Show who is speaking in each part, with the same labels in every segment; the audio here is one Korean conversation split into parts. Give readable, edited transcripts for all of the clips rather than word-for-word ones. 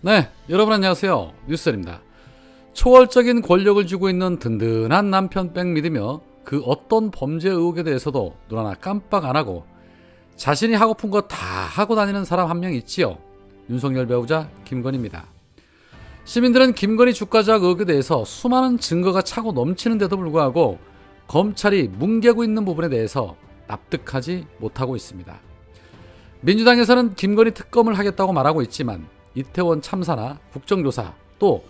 Speaker 1: 네, 여러분 안녕하세요. 뉴스입니다. 초월적인 권력을 쥐고 있는 든든한 남편 백 믿으며 그 어떤 범죄 의혹에 대해서도 눈 하나 깜빡 안 하고 자신이 하고픈 거 다 하고 다니는 사람 한 명 있지요. 윤석열 배우자 김건희입니다. 시민들은 김건희 주가조작 의혹에 대해서 수많은 증거가 차고 넘치는데도 불구하고 검찰이 뭉개고 있는 부분에 대해서 납득하지 못하고 있습니다. 민주당에서는 김건희 특검을 하겠다고 말하고 있지만 이태원 참사나 국정조사 또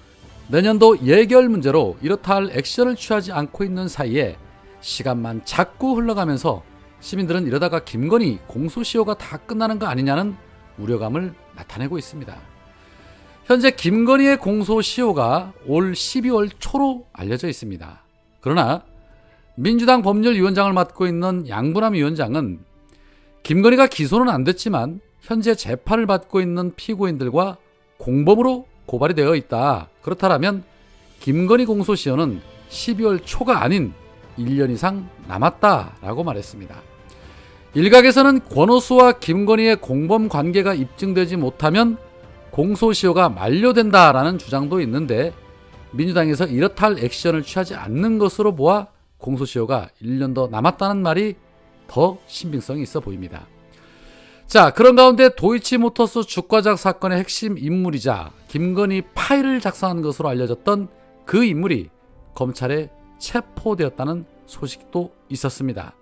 Speaker 1: 내년도 예결 문제로 이렇다 할 액션을 취하지 않고 있는 사이에 시간만 자꾸 흘러가면서 시민들은 이러다가 김건희 공소시효가 다 끝나는 거 아니냐는 우려감을 나타내고 있습니다. 현재 김건희의 공소시효가 올 12월 초로 알려져 있습니다. 그러나 민주당 법률위원장을 맡고 있는 양부남 위원장은 김건희가 기소는 안 됐지만 현재 재판을 받고 있는 피고인들과 공범으로 고발이 되어 있다. 그렇다면 김건희 공소시효는 12월 초가 아닌 1년 이상 남았다라고 말했습니다. 일각에서는 권오수와 김건희의 공범 관계가 입증되지 못하면 공소시효가 만료된다라는 주장도 있는데 민주당에서 이렇다 할 액션을 취하지 않는 것으로 보아 공소시효가 1년 더 남았다는 말이 더 신빙성이 있어 보입니다. 자, 그런 가운데 도이치모터스 주가조작 사건의 핵심 인물이자 김건희 파일을 작성한 것으로 알려졌던 그 인물이 검찰에 체포되었다는 소식도 있었습니다.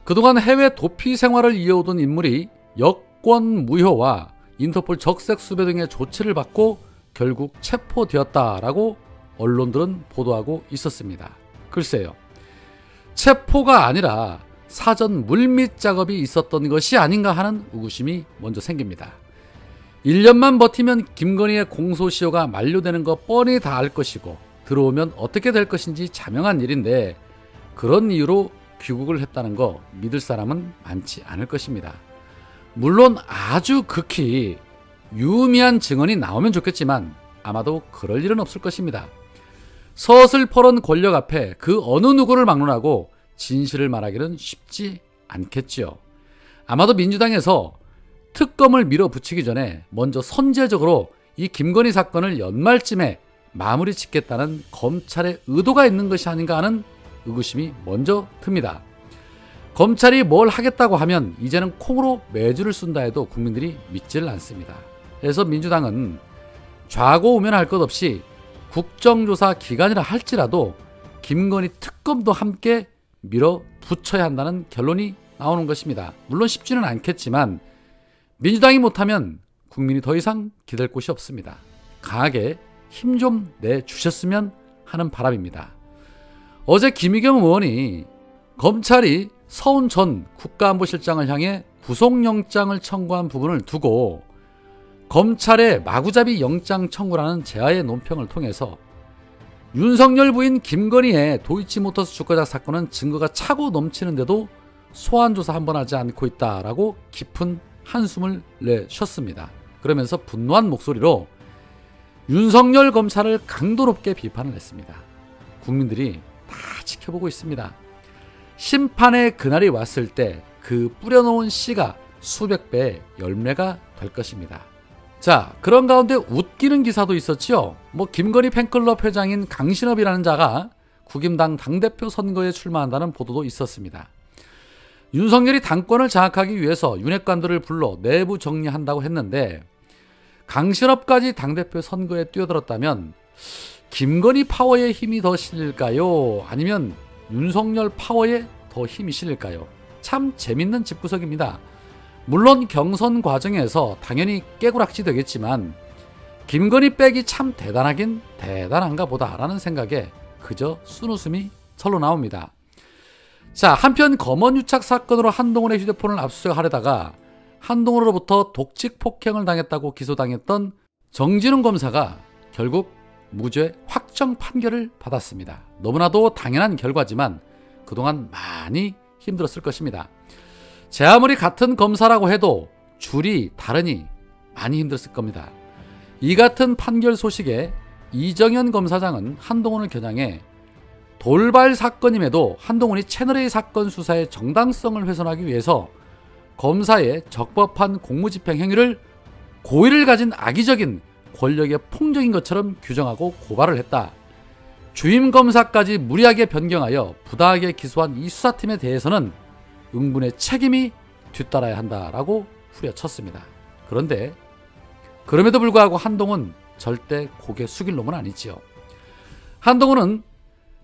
Speaker 1: 그동안 해외 도피 생활을 이어오던 인물이 여권 무효와 인터폴 적색 수배 등의 조치를 받고 결국 체포되었다라고 언론들은 보도하고 있었습니다. 글쎄요, 체포가 아니라 사전 물밑 작업이 있었던 것이 아닌가 하는 의구심이 먼저 생깁니다. 1년만 버티면 김건희의 공소시효가 만료되는 거 뻔히 다 알 것이고 들어오면 어떻게 될 것인지 자명한 일인데 그런 이유로 귀국을 했다는 거 믿을 사람은 많지 않을 것입니다. 물론 아주 극히 유의미한 증언이 나오면 좋겠지만 아마도 그럴 일은 없을 것입니다. 서슬퍼런 권력 앞에 그 어느 누구를 막론하고 진실을 말하기는 쉽지 않겠지요. 아마도 민주당에서 특검을 밀어붙이기 전에 먼저 선제적으로 이 김건희 사건을 연말쯤에 마무리 짓겠다는 검찰의 의도가 있는 것이 아닌가 하는 의구심이 먼저 듭니다. 검찰이 뭘 하겠다고 하면 이제는 콩으로 매주를 쓴다 해도 국민들이 믿지를 않습니다. 그래서 민주당은 좌고우면할 것 없이 국정조사 기간이라 할지라도 김건희 특검도 함께 밀어붙여야 한다는 결론이 나오는 것입니다. 물론 쉽지는 않겠지만 민주당이 못하면 국민이 더 이상 기댈 곳이 없습니다. 강하게 힘 좀 내주셨으면 하는 바람입니다. 어제 김의겸 의원이 검찰이 서훈 전 국가안보실장을 향해 구속영장을 청구한 부분을 두고 검찰의 마구잡이 영장 청구라는 제아의 논평을 통해서 윤석열 부인 김건희의 도이치모터스 주가조작 사건은 증거가 차고 넘치는데도 소환조사 한번 하지 않고 있다라고 깊은 한숨을 내쉬었습니다. 그러면서 분노한 목소리로 윤석열 검찰을 강도 높게 비판을 했습니다. 국민들이 다 지켜보고 있습니다. 심판의 그날이 왔을 때 그 뿌려놓은 씨가 수백 배의 열매가 될 것입니다. 자, 그런 가운데 웃기는 기사도 있었지요. 김건희 팬클럽 회장인 강신업이라는 자가 국임당 당대표 선거에 출마한다는 보도도 있었습니다. 윤석열이 당권을 장악하기 위해서 윤핵관들을 불러 내부 정리한다고 했는데 강신업까지 당대표 선거에 뛰어들었다면 김건희 파워에 힘이 더 실릴까요? 아니면 윤석열 파워에 더 힘이 실릴까요? 참 재밌는 집구석입니다. 물론 경선 과정에서 당연히 깨구락지 되겠지만 김건희 백이 참 대단하긴 대단한가 보다라는 생각에 그저 순웃음이 절로 나옵니다. 자, 한편 검언유착 사건으로 한동훈의 휴대폰을 압수수색하려다가 한동훈으로부터 독직 폭행을 당했다고 기소당했던 정진웅 검사가 결국 무죄 확정 판결을 받았습니다. 너무나도 당연한 결과지만 그동안 많이 힘들었을 것입니다. 제 아무리 같은 검사라고 해도 줄이 다르니 많이 힘들었을 겁니다. 이 같은 판결 소식에 이정현 검사장은 한동훈을 겨냥해 돌발 사건임에도 한동훈이 채널A 사건 수사의 정당성을 훼손하기 위해서 검사의 적법한 공무집행 행위를 고의를 가진 악의적인 권력의 폭력인 것처럼 규정하고 고발을 했다. 주임 검사까지 무리하게 변경하여 부당하게 기소한 이 수사팀에 대해서는 응분의 책임이 뒤따라야 한다라고 후려쳤습니다. 그런데 그럼에도 불구하고 한동훈 절대 고개 숙일 놈은 아니지요. 한동훈은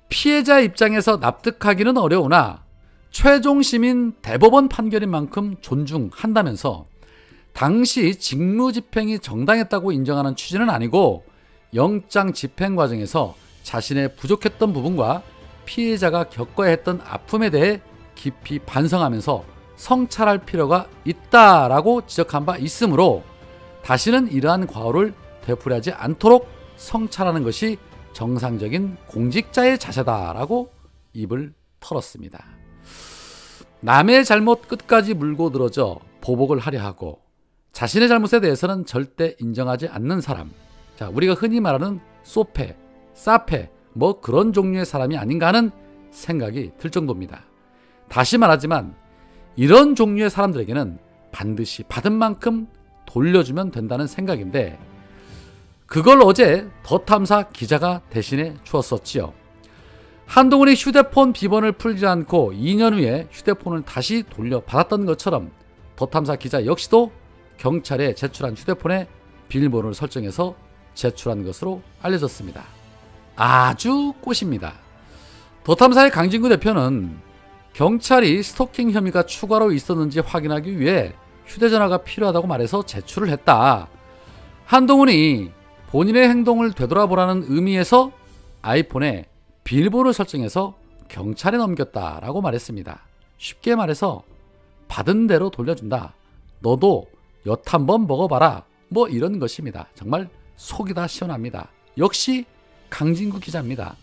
Speaker 1: 피해자 입장에서 납득하기는 어려우나 최종 시민 대법원 판결인 만큼 존중한다면서 당시 직무집행이 정당했다고 인정하는 취지는 아니고 영장 집행 과정에서 자신의 부족했던 부분과 피해자가 겪어야 했던 아픔에 대해 깊이 반성하면서 성찰할 필요가 있다라고 지적한 바 있으므로 다시는 이러한 과오를 되풀이하지 않도록 성찰하는 것이 정상적인 공직자의 자세다라고 입을 털었습니다. 남의 잘못 끝까지 물고 늘어져 보복을 하려 하고 자신의 잘못에 대해서는 절대 인정하지 않는 사람, 자, 우리가 흔히 말하는 소패, 사패 뭐 그런 종류의 사람이 아닌가 하는 생각이 들 정도입니다. 다시 말하지만 이런 종류의 사람들에게는 반드시 받은 만큼 돌려주면 된다는 생각인데 그걸 어제 더 탐사 기자가 대신해 주었었지요. 한동훈이 휴대폰 비번을 풀지 않고 2년 후에 휴대폰을 다시 돌려받았던 것처럼 더 탐사 기자 역시도 경찰에 제출한 휴대폰에 비밀번호를 설정해서 제출한 것으로 알려졌습니다. 아주 꽃입니다. 더 탐사의 강진구 대표는 경찰이 스토킹 혐의가 추가로 있었는지 확인하기 위해 휴대전화가 필요하다고 말해서 제출을 했다. 한동훈이 본인의 행동을 되돌아보라는 의미에서 아이폰에 비밀번호를 설정해서 경찰에 넘겼다라고 말했습니다. 쉽게 말해서 받은 대로 돌려준다. 너도 엿 한번 먹어봐라. 뭐 이런 것입니다. 정말 속이 다 시원합니다. 역시 강진구 기자입니다.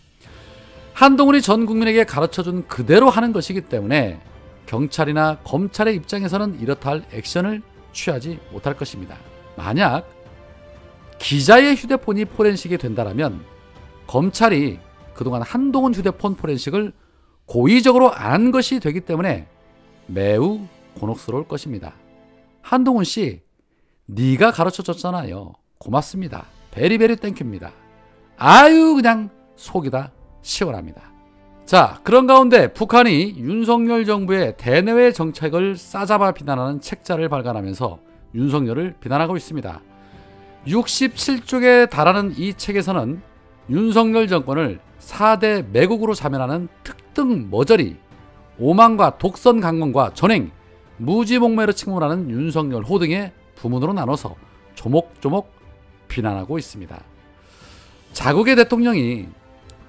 Speaker 1: 한동훈이 전 국민에게 가르쳐준 그대로 하는 것이기 때문에 경찰이나 검찰의 입장에서는 이렇다 할 액션을 취하지 못할 것입니다. 만약 기자의 휴대폰이 포렌식이 된다면 검찰이 그동안 한동훈 휴대폰 포렌식을 고의적으로 안 한 것이 되기 때문에 매우 곤혹스러울 것입니다. 한동훈 씨, 네가 가르쳐줬잖아요. 고맙습니다. 베리베리 땡큐입니다. 아유 그냥 속이 다 시원합니다. 자, 그런 가운데 북한이 윤석열 정부의 대내외 정책을 싸잡아 비난하는 책자를 발간하면서 윤석열을 비난하고 있습니다. 67쪽에 달하는 이 책에서는 윤석열 정권을 4대 매국으로 자면하는 특등 머저리, 오만과 독선 강권과 전횡, 무지몽매로 침몰하는 윤석열 호등의 부문으로 나눠서 조목조목 비난하고 있습니다. 자국의 대통령이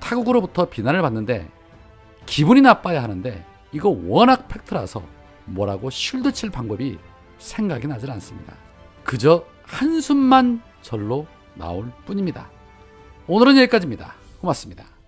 Speaker 1: 타국으로부터 비난을 받는데 기분이 나빠야 하는데 이거 워낙 팩트라서 뭐라고 쉴드 칠 방법이 생각이 나질 않습니다. 그저 한숨만 절로 나올 뿐입니다. 오늘은 여기까지입니다. 고맙습니다.